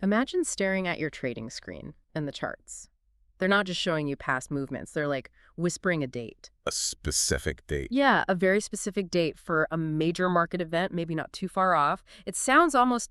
Imagine staring at your trading screen and the charts. They're not just showing you past movements, they're like whispering a date. A specific date. Yeah, a very specific date for a major market event, maybe not too far off. It sounds almost,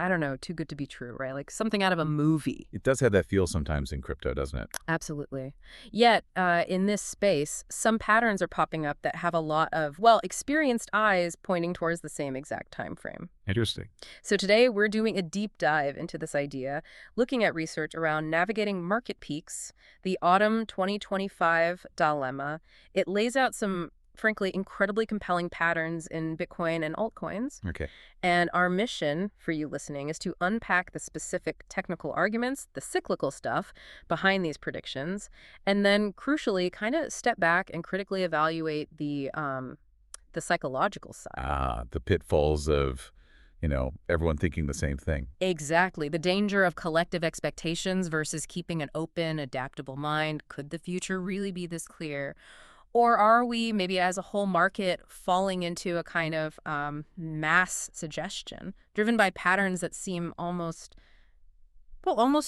I don't know, too good to be true, right? Like something out of a movie. It does have that feel sometimes in crypto, doesn't it? Absolutely. Yet, in this space, some patterns are popping up that have a lot of, well, experienced eyes pointing towards the same exact time frame. Interesting. So today we're doing a deep dive into this idea, looking at research around navigating market peaks, the autumn 2025 dilemma. It lays out some, frankly, incredibly compelling patterns in Bitcoin and altcoins. Okay. And our mission for you listening is to unpack the specific technical arguments, the cyclical stuff behind these predictions, and then crucially kind of step back and critically evaluate the psychological side. The pitfalls of, everyone thinking the same thing. Exactly. The danger of collective expectations versus keeping an open, adaptable mind. Could the future really be this clear? Or are we, maybe as a whole market, falling into a kind of mass suggestion, driven by patterns that seem almost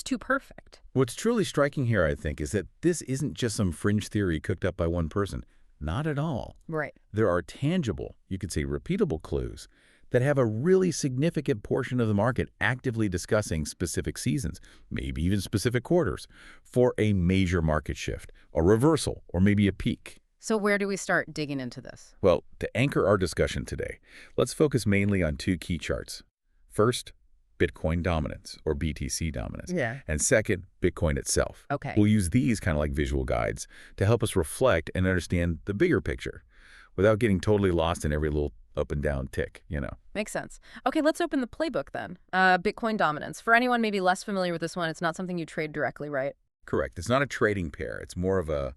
too perfect? What's truly striking here, I think, is that this isn't just some fringe theory cooked up by one person. Not at all. Right. There are tangible, you could say repeatable clues that have a really significant portion of the market actively discussing specific seasons, maybe even specific quarters, for a major market shift, a reversal, or maybe a peak. So where do we start digging into this? Well, to anchor our discussion today, let's focus mainly on two key charts. First, Bitcoin dominance, or BTC dominance. Yeah. And second, Bitcoin itself. Okay. We'll use these kind of like visual guides to help us reflect and understand the bigger picture without getting totally lost in every little up and down tick. Makes sense. Okay, let's open the playbook then. Bitcoin dominance. For anyone maybe less familiar with this one, it's not something you trade directly, right? Correct. It's not a trading pair. It's more of a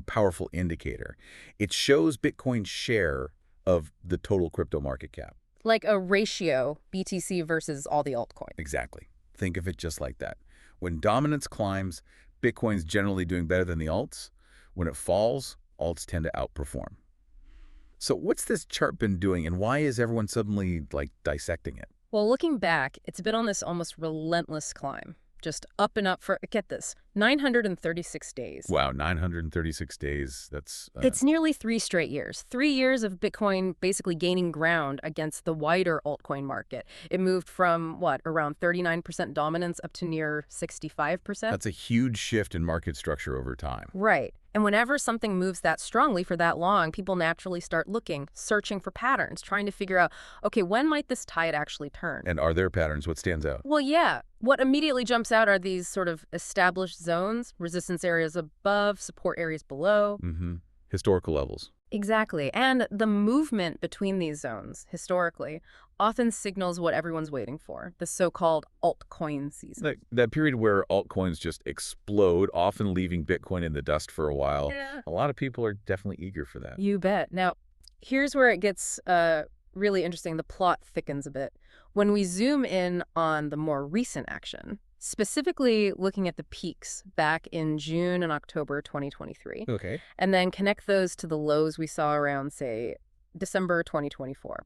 powerful indicator. It shows Bitcoin's share of the total crypto market cap. Like a ratio, BTC versus all the altcoins. Exactly. Think of it just like that. When dominance climbs, Bitcoin's generally doing better than the alts. When it falls, alts tend to outperform. So what's this chart been doing, and why is everyone suddenly, dissecting it? Well, looking back, it's been on this almost relentless climb. Just up and up for, get this, 936 days. Wow, 936 days. That's... It's nearly 3 straight years. 3 years of Bitcoin basically gaining ground against the wider altcoin market. It moved from, around 39% dominance up to near 65%? That's a huge shift in market structure over time. Right. And whenever something moves that strongly for that long, people naturally start looking, searching for patterns, trying to figure out, okay, when might this tide actually turn? And are there patterns? What stands out? Well, yeah. What immediately jumps out are these sort of established zones, resistance areas above, support areas below. Mm-hmm. Historical levels. Exactly. And the movement between these zones, historically, often signals what everyone's waiting for, the so-called altcoin season. That period where altcoins just explode, often leaving Bitcoin in the dust for a while. Yeah. A lot of people are definitely eager for that. You bet. Now, here's where it gets really interesting. The plot thickens a bit. When we zoom in on the more recent action, specifically looking at the peaks back in June and October 2023, Okay. and then connect those to the lows we saw around, say, December 2024,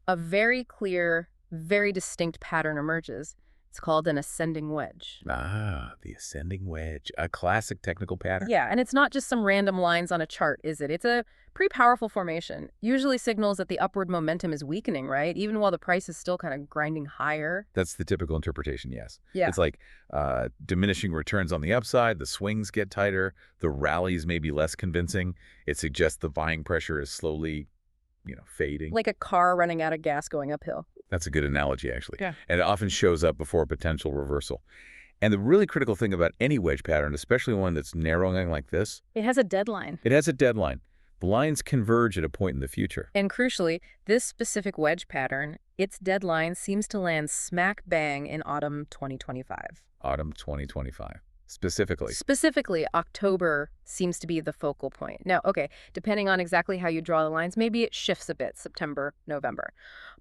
a very clear, very distinct pattern emerges. It's called an ascending wedge. Ah, the ascending wedge, a classic technical pattern. Yeah, and it's not just some random lines on a chart, is it? It's a pretty powerful formation. Usually signals that the upward momentum is weakening, right? Even while the price is still kind of grinding higher. That's the typical interpretation, yes. Yeah. It's like diminishing returns on the upside, the swings get tighter, the rallies may be less convincing. It suggests the buying pressure is slowly, fading. Like a car running out of gas going uphill. That's a good analogy, actually. Yeah. And it often shows up before a potential reversal. And the really critical thing about any wedge pattern, especially one that's narrowing like this, It has a deadline. it has a deadline. The lines converge at a point in the future. And crucially, this specific wedge pattern, its deadline seems to land smack bang in autumn 2025. Autumn 2025, specifically. Specifically, October seems to be the focal point. Now, okay, depending on exactly how you draw the lines, maybe it shifts a bit, September, November.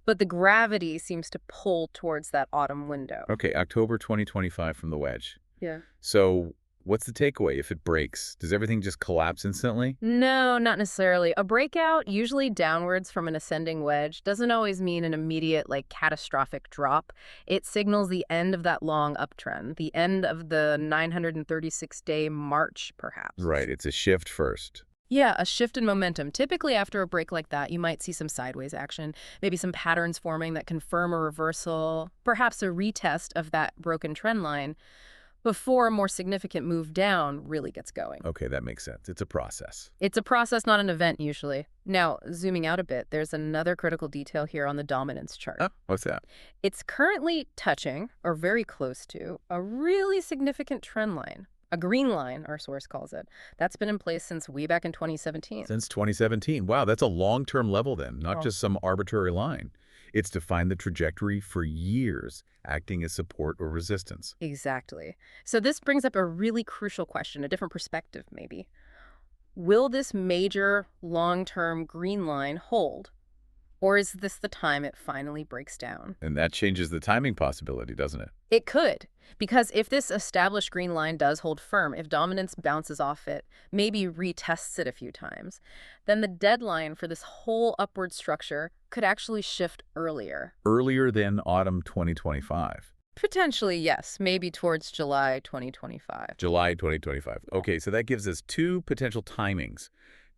But the gravity seems to pull towards that autumn window. Okay, October 2025 from the wedge. Yeah. So What's the takeaway if it breaks? Does everything just collapse instantly? No, not necessarily. A breakout, usually downwards from an ascending wedge, doesn't always mean an immediate, catastrophic drop. It signals the end of that long uptrend, the end of the 936-day march, perhaps. Right, it's a shift first. Yeah, a shift in momentum. Typically, after a break like that, you might see some sideways action, maybe some patterns forming that confirm a reversal, perhaps a retest of that broken trend line before a more significant move down really gets going. Okay, that makes sense. It's a process. It's a process, not an event, usually. Now, zooming out a bit, there's another critical detail here on the dominance chart. Oh, what's that? It's currently touching, or very close to, a really significant trend line. A green line, our source calls it. That's been in place since way back in 2017. Since 2017. Wow, that's a long-term level then, not Oh. just some arbitrary line. It's defined the trajectory for years, acting as support or resistance. Exactly. So this brings up a really crucial question, a different perspective maybe. Will this major long-term green line hold? Or is this the time it finally breaks down? And that changes the timing possibility, doesn't it? It could, because if this established green line does hold firm, if dominance bounces off it, maybe retests it a few times, then the deadline for this whole upward structure could actually shift earlier. Earlier than autumn 2025. Potentially, yes, maybe towards July 2025. July 2025. Okay, so that gives us two potential timings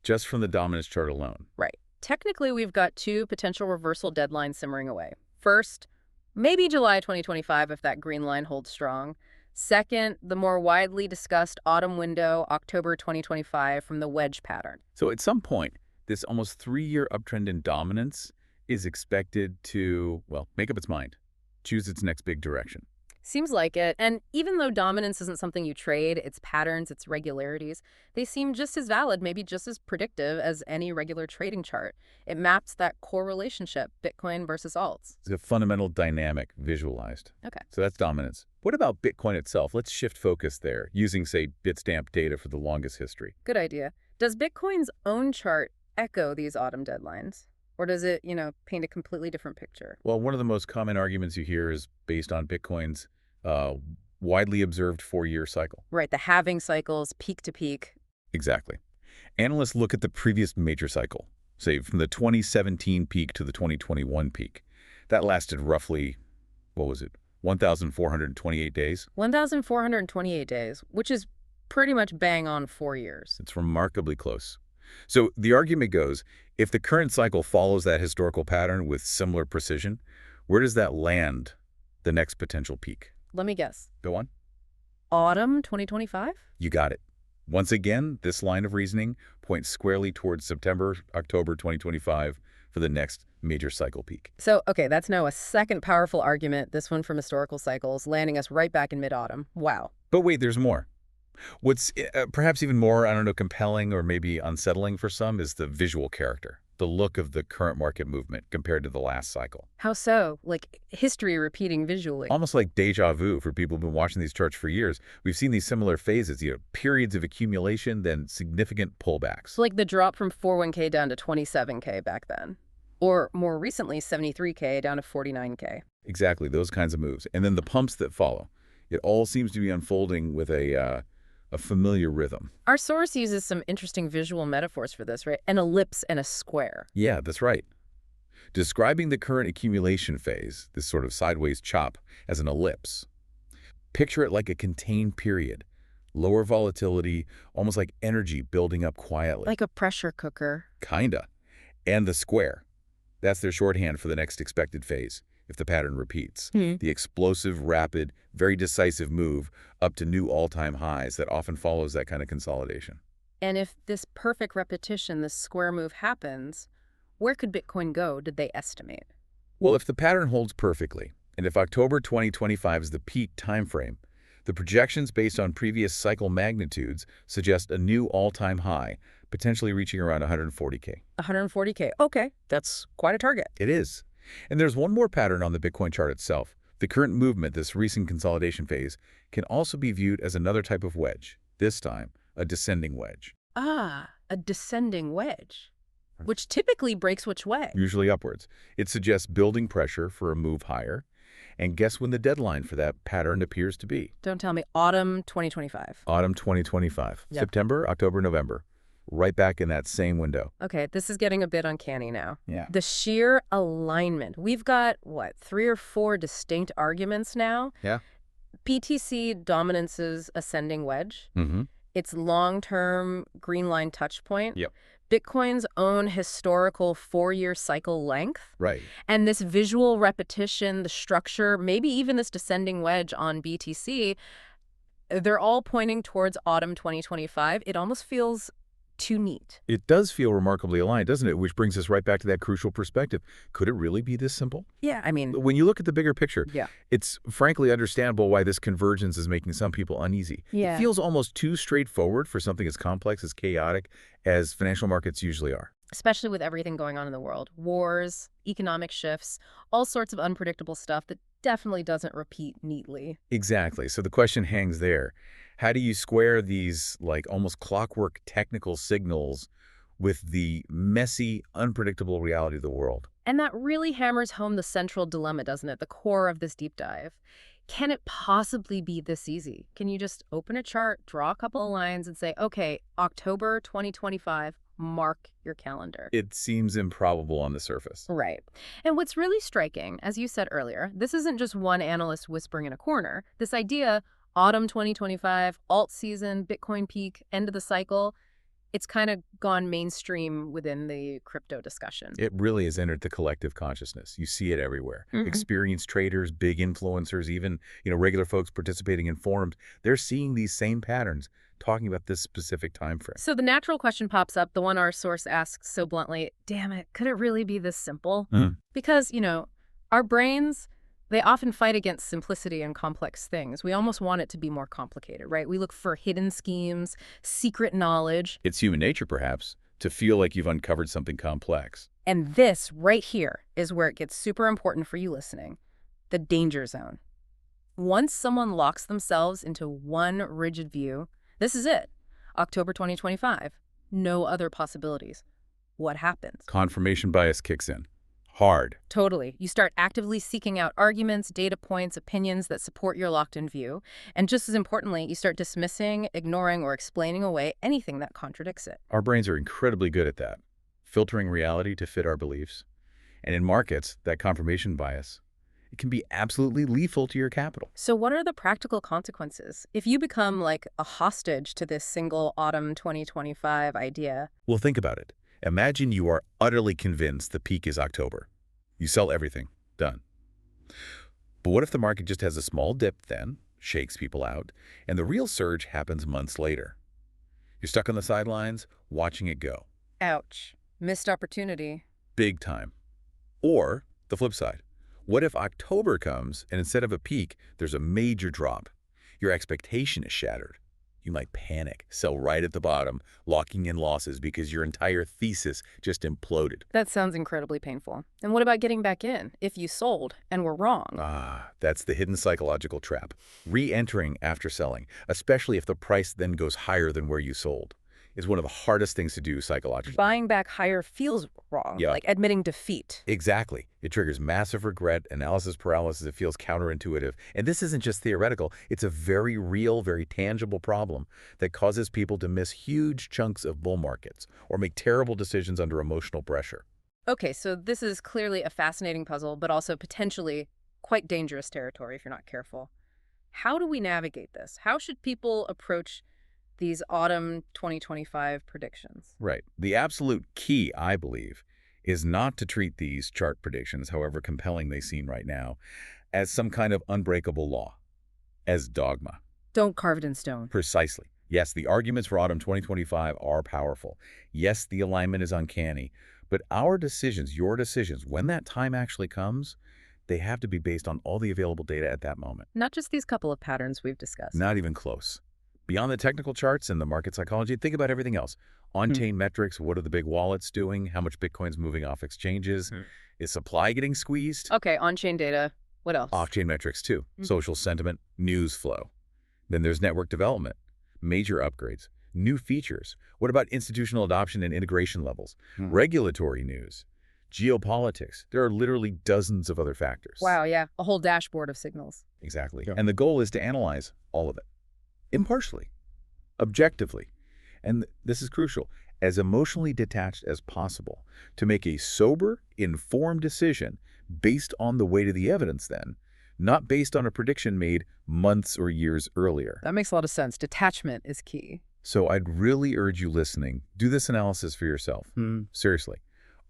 just from the dominance chart alone. Right. Technically, we've got two potential reversal deadlines simmering away. First, maybe July 2025 if that green line holds strong. Second, the more widely discussed autumn window, October 2025 from the wedge pattern. So at some point, this almost 3-year uptrend in dominance is expected to, well, make up its mind, choose its next big direction. Seems like it. And even though dominance isn't something you trade, its patterns, its regularities, they seem just as valid, maybe just as predictive as any regular trading chart. It maps that core relationship, Bitcoin versus alts. It's a fundamental dynamic visualized. Okay. So that's dominance. What about Bitcoin itself? Let's shift focus there, using, say, Bitstamp data for the longest history. Good idea. Does Bitcoin's own chart echo these autumn deadlines? Or does it, paint a completely different picture? Well, one of the most common arguments you hear is based on Bitcoin's widely observed 4-year cycle. Right, the halving cycles, peak to peak. Exactly. Analysts look at the previous major cycle, say from the 2017 peak to the 2021 peak. That lasted roughly, 1,428 days? 1,428 days, which is pretty much bang on 4 years. It's remarkably close. So the argument goes, if the current cycle follows that historical pattern with similar precision, where does that land the next potential peak? Let me guess. Go on. Autumn 2025? You got it. Once again, this line of reasoning points squarely towards September, October 2025 for the next major cycle peak. So, okay, that's now a second powerful argument, this one from historical cycles, landing us right back in mid-autumn. Wow. But wait, there's more. What's perhaps even more, compelling or maybe unsettling for some is the visual character, the look of the current market movement compared to the last cycle. How so? Like history repeating visually. Almost like deja vu for people who've been watching these charts for years. We've seen these similar phases, periods of accumulation, then significant pullbacks. So like the drop from 41K down to 27K back then. Or more recently, 73K down to 49K. Exactly, those kinds of moves. And then the pumps that follow. It all seems to be unfolding with a familiar rhythm. Our source uses some interesting visual metaphors for this, right? An ellipse and a square. Yeah, that's right. Describing the current accumulation phase, this sort of sideways chop, as an ellipse. Picture it like a contained period. Lower volatility, almost like energy building up quietly. Like a pressure cooker. Kinda. And the square. That's their shorthand for the next expected phase, if the pattern repeats. The explosive, rapid, very decisive move up to new all-time highs that often follows that kind of consolidation. And if this perfect repetition, this square move happens, where could Bitcoin go, did they estimate? Well, if the pattern holds perfectly, and if October 2025 is the peak time frame, the projections based on previous cycle magnitudes suggest a new all-time high, potentially reaching around 140K. 140K. Okay, that's quite a target. It is. And there's one more pattern on the Bitcoin chart itself. The current movement, this recent consolidation phase, can also be viewed as another type of wedge, this time a descending wedge. Ah, a descending wedge, which typically breaks which way? Usually upwards. It suggests building pressure for a move higher. And guess when the deadline for that pattern appears to be? Don't tell me. Autumn 2025. Autumn 2025. Yep. September, October, November. Right back in that same window. Okay, this is getting a bit uncanny now. Yeah. The sheer alignment. We've got, what, 3 or 4 distinct arguments now? Yeah. BTC dominance's ascending wedge, Mm-hmm. its long-term green line touch point, Yep. Bitcoin's own historical 4-year cycle length, Right. and this visual repetition, the structure, maybe even this descending wedge on BTC, they're all pointing towards autumn 2025. It almost feels too neat. It does feel remarkably aligned, doesn't it? Which brings us right back to that crucial perspective. Could it really be this simple? Yeah, I mean, When you look at the bigger picture, yeah. it's frankly understandable why this convergence is making some people uneasy. Yeah. It feels almost too straightforward for something as complex, as chaotic as financial markets usually are. Especially with everything going on in the world. Wars, economic shifts, all sorts of unpredictable stuff that definitely doesn't repeat neatly. Exactly. So the question hangs there. How do you square these like almost clockwork technical signals with the messy, unpredictable reality of the world? And that really hammers home the central dilemma, doesn't it? The core of this deep dive. Can it possibly be this easy? Can you just open a chart, draw a couple of lines, and say, okay, October 2025, mark your calendar? It seems improbable on the surface. Right. And what's really striking, as you said earlier, this isn't just one analyst whispering in a corner. This idea, autumn 2025, alt season, Bitcoin peak, end of the cycle, it's kind of gone mainstream within the crypto discussion. It really has entered the collective consciousness. You see it everywhere. Mhm. Experienced traders, big influencers, even regular folks participating in forums, they're seeing these same patterns, talking about this specific time frame. So the natural question pops up, the one our source asks so bluntly, damn it, could it really be this simple? Mm. Because, our brains, they often fight against simplicity and complex things. We almost want it to be more complicated, right? We look for hidden schemes, secret knowledge. It's human nature, perhaps, to feel like you've uncovered something complex. And this right here is where it gets super important for you listening, the danger zone. Once someone locks themselves into one rigid view, this is it. October 2025. No other possibilities. What happens? Confirmation bias kicks in. Hard. Totally. You start actively seeking out arguments, data points, opinions that support your locked-in view. And just as importantly, you start dismissing, ignoring, or explaining away anything that contradicts it. Our brains are incredibly good at that, filtering reality to fit our beliefs. And in markets, that confirmation bias, it can be absolutely lethal to your capital. So what are the practical consequences? If you become like a hostage to this single autumn 2025 idea. Well, think about it. Imagine you are utterly convinced the peak is October. You sell everything. Done. But what if the market just has a small dip then, shakes people out, and the real surge happens months later? You're stuck on the sidelines, watching it go. Ouch. Missed opportunity. Big time. Or the flip side. What if October comes and instead of a peak, there's a major drop? Your expectation is shattered. You might panic, sell right at the bottom, locking in losses because your entire thesis just imploded. That sounds incredibly painful. And what about getting back in if you sold and were wrong? That's the hidden psychological trap. Re-entering after selling, especially if the price then goes higher than where you sold, is one of the hardest things to do psychologically. Buying back higher feels wrong, Yeah. like admitting defeat. Exactly. It triggers massive regret, analysis paralysis. It feels counterintuitive. And this isn't just theoretical. It's a very real, very tangible problem that causes people to miss huge chunks of bull markets or make terrible decisions under emotional pressure. Okay, so this is clearly a fascinating puzzle, but also potentially quite dangerous territory if you're not careful. How do we navigate this? How should people approach these autumn 2025 predictions? Right. The absolute key, I believe, is not to treat these chart predictions, however compelling they seem right now, as some kind of unbreakable law, as dogma. Don't carve it in stone. Precisely. Yes, the arguments for autumn 2025 are powerful. Yes, the alignment is uncanny. But our decisions, your decisions, when that time actually comes, they have to be based on all the available data at that moment. Not just these couple of patterns we've discussed. Not even close. Beyond the technical charts and the market psychology, think about everything else. On-chain metrics, what are the big wallets doing? How much Bitcoin's moving off exchanges? Is supply getting squeezed? Okay, on-chain data. What else? Off-chain metrics too. Social sentiment, news flow. Then there's network development, major upgrades, new features. What about institutional adoption and integration levels? Regulatory news, geopolitics. There are literally dozens of other factors. Wow, yeah, a whole dashboard of signals. Exactly. Yeah. And the goal is to analyze all of it impartially, objectively, and this is crucial, as emotionally detached as possible to make a sober, informed decision based on the weight of the evidence then, not based on a prediction made months or years earlier. That makes a lot of sense. Detachment is key. So I'd really urge you listening, do this analysis for yourself. Hmm. Seriously.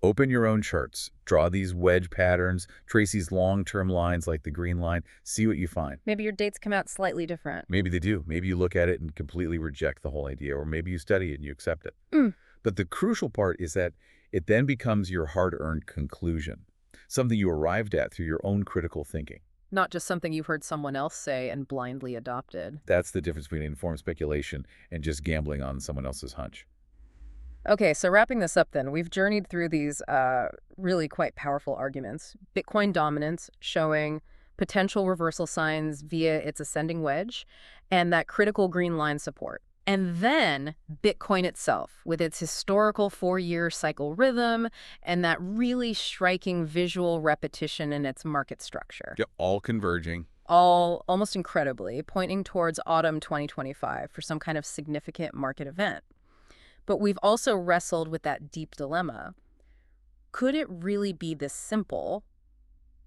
Open your own charts, draw these wedge patterns, trace these long-term lines like the green line, see what you find. Maybe your dates come out slightly different. Maybe they do. Maybe you look at it and completely reject the whole idea, or maybe you study it and you accept it. Mm. But the crucial part is that it then becomes your hard-earned conclusion, something you arrived at through your own critical thinking. Not just something you've heard someone else say and blindly adopted. That's the difference between informed speculation and just gambling on someone else's hunch. Okay, so wrapping this up then, we've journeyed through these really quite powerful arguments. Bitcoin dominance showing potential reversal signs via its ascending wedge and that critical green line support. And then Bitcoin itself with its historical 4-year cycle rhythm and that really striking visual repetition in its market structure. Yeah, all converging. All almost incredibly pointing towards autumn 2025 for some kind of significant market event. But we've also wrestled with that deep dilemma. Could it really be this simple?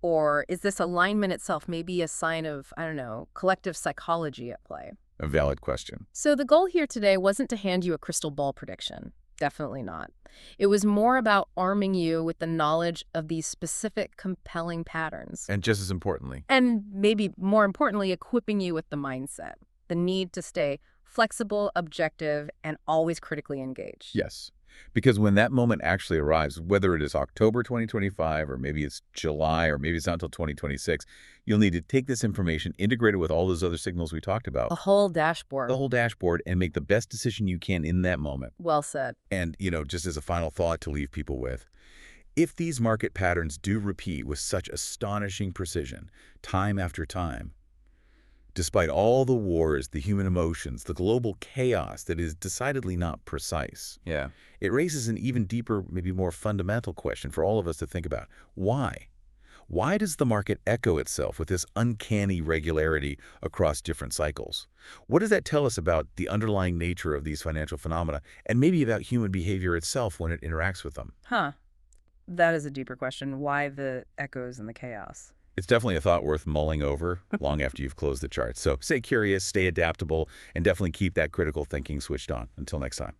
Or is this alignment itself maybe a sign of, I don't know, collective psychology at play? A valid question. So the goal here today wasn't to hand you a crystal ball prediction. Definitely not. It was more about arming you with the knowledge of these specific compelling patterns. And just as importantly, And maybe more importantly, equipping you with the mindset, the need to stay flexible, objective, and always critically engaged. yes. Because when that moment actually arrives, whether it is October 2025 or maybe it's July or maybe it's not until 2026, you'll need to take this information, integrate it with all those other signals we talked about, A whole dashboard. the whole dashboard, and make the best decision you can in that moment. Well said. And, just as a final thought to leave people with, if these market patterns do repeat with such astonishing precision, time after time, despite all the wars, the human emotions, the global chaos that is decidedly not precise, Yeah. it raises an even deeper, maybe more fundamental question for all of us to think about. Why? Why does the market echo itself with this uncanny regularity across different cycles? What does that tell us about the underlying nature of these financial phenomena and maybe about human behavior itself when it interacts with them? Huh. That is a deeper question. Why the echoes and the chaos? It's definitely a thought worth mulling over long after you've closed the chart. So stay curious, stay adaptable, and definitely keep that critical thinking switched on. Until next time.